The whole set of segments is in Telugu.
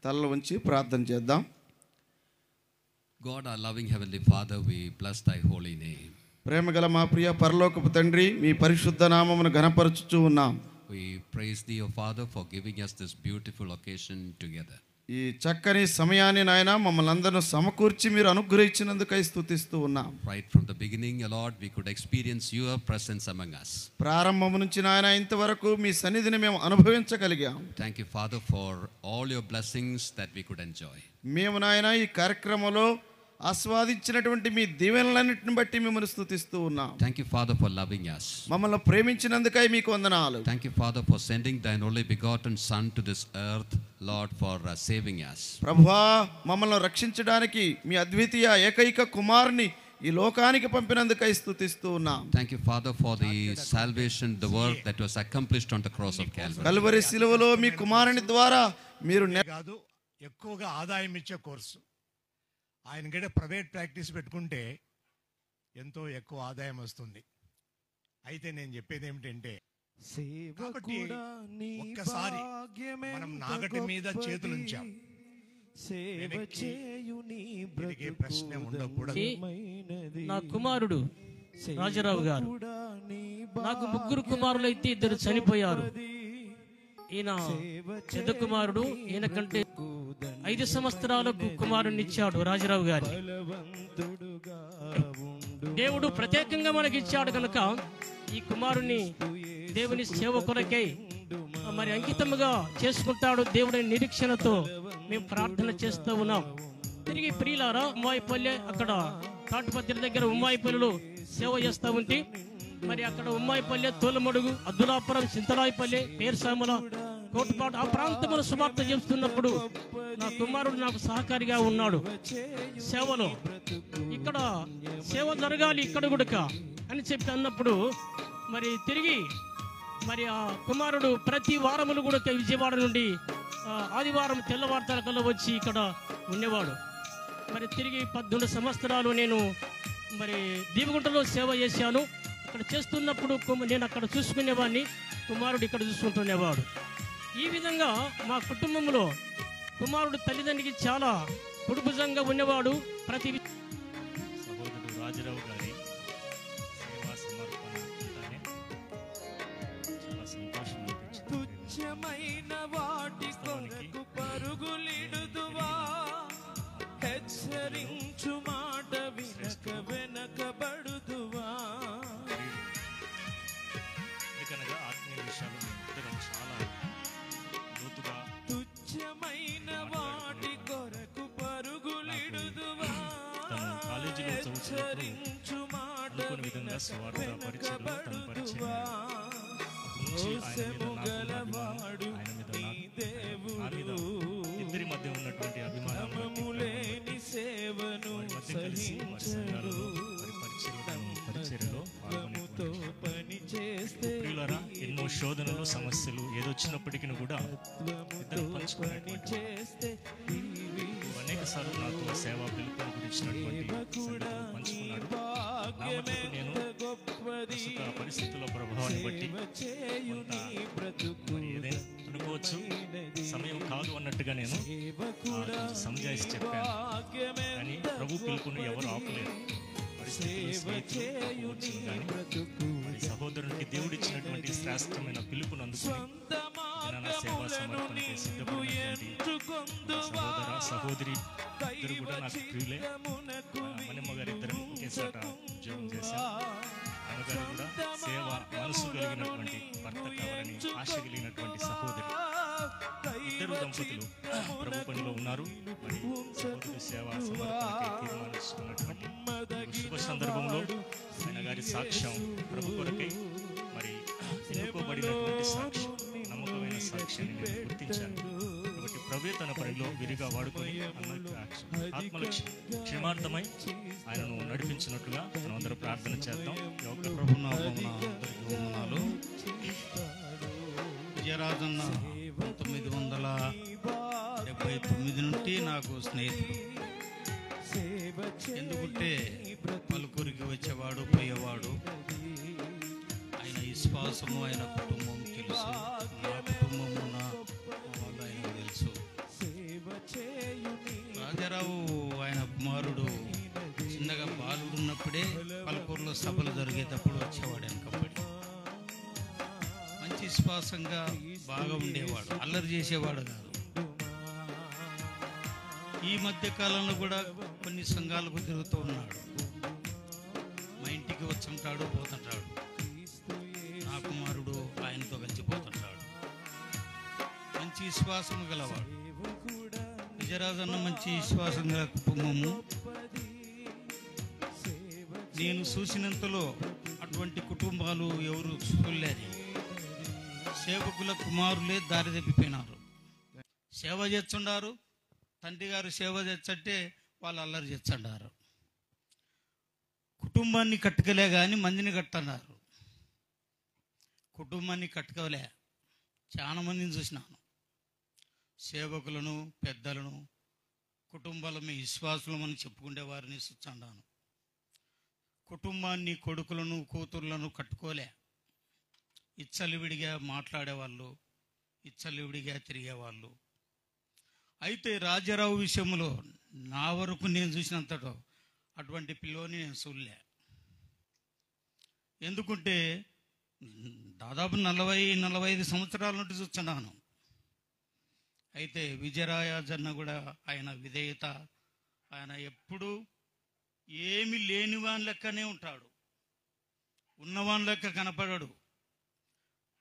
తలలు ఉంచి ప్రార్థన చేద్దాం. God, our loving heavenly Father, we bless thy holy name. ప్రేమగల మా ప్రియ పరలోకపు తండ్రి, మీ పరిశుద్ధ నామమును ఘనపరచుచూ ఉన్నాం. We praise thee, O Father, for giving us this beautiful occasion together. ఈ చక్కని సమయాన్ని నాయన మమ్మల్ని అందరిని సమకూర్చి మీరు అనుగ్రహించినందుకై స్తుతిస్తూ ఉన్నాం. Right from the beginning, Lord, we could experience your presence among us. ప్రారంభం నుంచి నాయన ఇంతవరకు మీ సన్నిధిని మేము అనుభవించగలిగాం. Thank you, Father, for all your blessings that we could enjoy. మేము నాయన ఈ కార్యక్రమంలో ఆస్వాదించినటువంటి మీ దీవెనలన్నిటిని బట్టి మిమ్మల్ని స్తుతిస్తూ ఉన్నాం. Thank you, Father, for loving us. మమ్మల్ని ప్రేమించినందుకై మీకు వందనాలు. Thank you, Father, for sending thine only begotten Son to this earth, Lord, for saving us. ప్రభువా, మమ్మల్ని రక్షించడానికి మీ అద్వితీయ ఏకైక కుమారుని ఈ లోకానికి పంపినందుకై స్తుతిస్తూ ఉన్నాం. Thank you, Father, for the salvation, the work that was accomplished on the cross of Calvary. Calvary శిలువలో మీ కుమారుని ద్వారా మీరు కాదు, ఎక్కువగా ఆదాయం ఇచ్చే కోర్సు. ఆయన గడ ప్రైవేట్ ప్రాక్టీస్ పెట్టుకుంటే ఎంతో ఎక్కువ ఆదాయం వస్తుంది. అయితే నేను చెప్పేది ఏమిటంటే, కాబట్టి ఒక్కసారి మనం నాగటి మీద చేతులుంచాం, ప్రశ్న ఉండకూడదు. నా కుమారుడు రాజారావు గారు, నాకు 3 కుమారులైతే 2 చనిపోయారు. ఈయన పెద్ద కుమారుడు, ఈయన కంటే 5 సంవత్సరాలకు కుమారుని ఇచ్చాడు రాజారావు గారి. దేవుడు ప్రత్యేకంగా మనకి ఇచ్చాడు కనుక ఈ కుమారుని దేవుని సేవ కొరకై మరి అంకితముగా చేసుకుంటాడు దేవుడి నిరీక్షణతో మేము ప్రార్థన చేస్తూ ఉన్నాం. తిరిగి ప్రియులారా, ఉమ్మాయిపల్లె, అక్కడ తాటిపత్రి దగ్గర ఉమ్మాయిపల్లెలో సేవ చేస్తూ ఉంటే మరి అక్కడ ఉమ్మాయిపల్లె, తోలమడుగు, అద్దులాపురం, చింతలాయిపల్లె, పేర్సాముల, కోటపాటు ఆ ప్రాంతంలో సువార్త చేస్తున్నప్పుడు నా కుమారుడు నాకు సహకారిగా ఉన్నాడు సేవలో. ఇక్కడ సేవ జరగాలి ఇక్కడ కూడా అని చెప్పి అన్నప్పుడు మరి తిరిగి మరి ఆ కుమారుడు ప్రతి వారములు కూడా విజయవాడ నుండి ఆదివారం తెల్లవారుతలకల్లా వచ్చి ఇక్కడ ఉండేవాడు. మరి తిరిగి 18 సంవత్సరాలు నేను మరి దీవగుంటలో సేవ చేశాను. అక్కడ చేస్తున్నప్పుడు నేను అక్కడ చూసుకునేవాడిని, కుమారుడు ఇక్కడ చూసుకుంటునేవాడు. ఈ విధంగా మా కుటుంబంలో కుమారుడు తల్లిదండ్రికి చాలా కుడుపుజంగా ఉన్నవాడు. ప్రతి సహోదరుడు రాజారావు గారి సేవా సమర్పణ అంటానే చాలా సంతోషం తుచ్చమైన వాటి కొరకు పరుగులిడుదువా, హెచ్చరించు మాట వినక వెనకబడుదువా. ఎందుకనగా ఆత్మీయ విషయాలు ఇద్దరం చాలా లోతుగా తుచ్చమైన వాటి కొరకు పరుగులిడుదువా, తను కాలేజీలో చదువుతున్నప్పుడు అనుకున్న విధంగా స్వార్థ పరిచయం తన పరిచయం ఇద్దరి మధ్య ఉన్నటువంటి అభిమానం పరిచర్యలో ప్రియులారా, ఎన్నో శోధనలు, సమస్యలు ఏదొచ్చినప్పటికీ కూడా ఇద్దరు పంచుకునేటువంటి అనేక సార్లు నాకు సేవా పిలుపుని గురించినటువంటి పంచుకున్నాడు. నా మటుకు నేను ప్రస్తుత పరిస్థితుల ప్రభావాన్ని బట్టి ఏదైనా అనుకోవచ్చు, సమయం కాదు అన్నట్టుగా నేను సమజాయిసి చెప్పాను. కానీ ప్రభు పిలుపుని ఎవరు ఆపలేరు. సహోదరునికి దేవుడిచ్చినటువంటి శ్రేష్టమైన పిలుపును అందుకుని సేవా సమర్పణకి సిద్ధపడినటువంటి సహోదర సహోదరి ఇద్దరు కూడా నాకు ప్రియులే. మనమ్మ గారు ఇద్దరు ఒకేసాట ఉద్యోగం చేశారు. అమ్మగారు కూడా సేవ మనసు కలిగినటువంటి భర్త కావాలని ఆశ కలిగినటువంటి సహోదరి. ఇద్దరు దంపతులు ప్రభు పనిలో ఉన్నారు. మరి సహోదరి సేవ సమర్పణకి తీర్మానించుకున్నటువంటి శుభ సందర్భంలో ఆయన గారి సాక్ష్యం ప్రభు కొరకై మరి ఎన్నుకోబడినటువంటి సాక్ష్యం, నమ్మకమైన సాక్ష్యాన్ని నేను గుర్తించాను. కాబట్టి ప్రభువే తన పనిలో విరిగా వాడుకొని ఆత్మల క్షేమార్థమై ఆయనను నడిపించినట్లుగా మనం అందరూ ప్రార్థన చేద్దాం. విజయరాజన్న 1979 నుండి నాకు స్నేహితుడు. ఎందుకంటే పలుకురికి వచ్చేవాడు, పోయేవాడు. ఆయన విశ్వాసము, ఆయన కుటుంబం తెలుసు, నా కుటుంబము, నా వాళ్ళు ఆయనకు తెలుసు. రాజారావు ఆయన కుమారుడు చిన్నగా బాలుడు ఉన్నప్పుడే పలుకూరులో సభలు జరిగేటప్పుడు వచ్చేవాడు వెనకబడి. మంచి విశ్వాసంగా బాగా ఉండేవాడు, అల్లరి చేసేవాడు కాదు. ఈ మధ్య కాలంలో కూడా కొన్ని సంఘాలకు తిరుగుతూ ఉన్నాడు. మా ఇంటికి వచ్చుంటాడు, పోతుంటాడు. నా కుమారుడు ఆయనతో కలిసిపోతుంటాడు. మంచి విశ్వాసం గలవాడు. విజయరాజన్న మంచి విశ్వాసం గల కుటుంబము. నేను చూసినంతలో అటువంటి కుటుంబాలు ఎవరు చూడలేదు. సేవకుల కుమారులే దారి తప్పిపోయినారు. సేవ చేస్తుండారు, తండ్రి గారు సేవ చేస్తుంటే వాళ్ళు అల్లరి చేస్తుండారు. కుటుంబాన్ని కట్టుకలే కానీ మందిని కట్టన్నారు. కుటుంబాన్ని కట్టుకోలే. చాలా మందిని చూసినాను. సేవకులను, పెద్దలను, కుటుంబాల మీ విశ్వాసులమని చెప్పుకునే వారిని చూస్తున్నాను. కుటుంబాన్ని, కొడుకులను, కూతుర్లను కట్టుకోలే. ఇచ్చలివిడిగా మాట్లాడేవాళ్ళు, ఇచ్చలివిడిగా తిరిగేవాళ్ళు. అయితే రాజారావు విషయంలో నా వరకు నేను చూసినంతటో అటువంటి పిల్లోని నేను చూడలే. ఎందుకంటే దాదాపు 40-45 సంవత్సరాల నుండి చూస్తున్నాను. అయితే విజయరాజన్న కూడా ఆయన విధేయత, ఆయన ఎప్పుడూ ఏమి లేనివాని లెక్కనే ఉంటాడు. ఉన్నవాని లెక్క కనపడడు.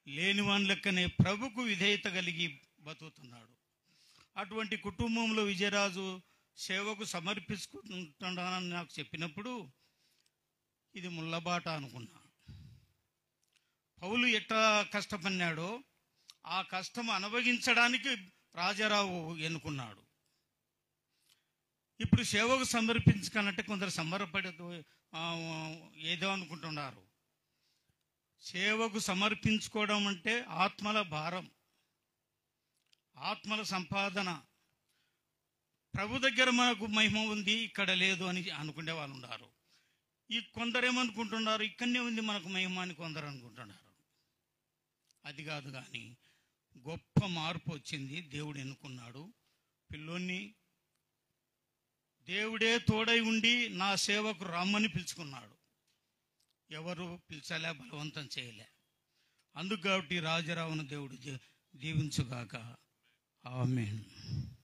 లేనివాని లెక్కనే ప్రభుకు విధేయత కలిగి బతుకుతున్నాడు. అటువంటి కుటుంబంలో విజయరాజు సేవకు సమర్పించుకుంటున్నానని నాకు చెప్పినప్పుడు ఇది ముళ్ళబాట అనుకున్నా. పౌలు ఎట్లా కష్టపడినాడో ఆ కష్టం అనుభవించడానికి రాజారావు ఎన్నుకున్నాడు. ఇప్పుడు సేవకు సమర్పించుకనంటే కొందరు సంబరపడి ఏదో అనుకుంటున్నారు. సేవకు సమర్పించుకోవడం అంటే ఆత్మల భారం, ఆత్మల సంపాదన. ప్రభు దగ్గర మనకు మహిమ ఉంది, ఇక్కడ లేదు అని అనుకునే వాళ్ళు ఉన్నారు. ఈ కొందరేమనుకుంటున్నారు, ఇక్కడనే ఉంది మనకు మహిమ అని కొందరు అనుకుంటున్నారు. అది కాదు, కానీ గొప్ప మార్పు వచ్చింది. దేవుడు ఎన్నుకున్నాడు పిల్లోన్ని. దేవుడే తోడై ఉండి నా సేవకు రమ్మని పిలుచుకున్నాడు. ఎవరు పిలిచలే, బలవంతం చేయలే. అందుకు కాబట్టి రాజారావును దేవుడు దీవించుగాక. ఆమేన్.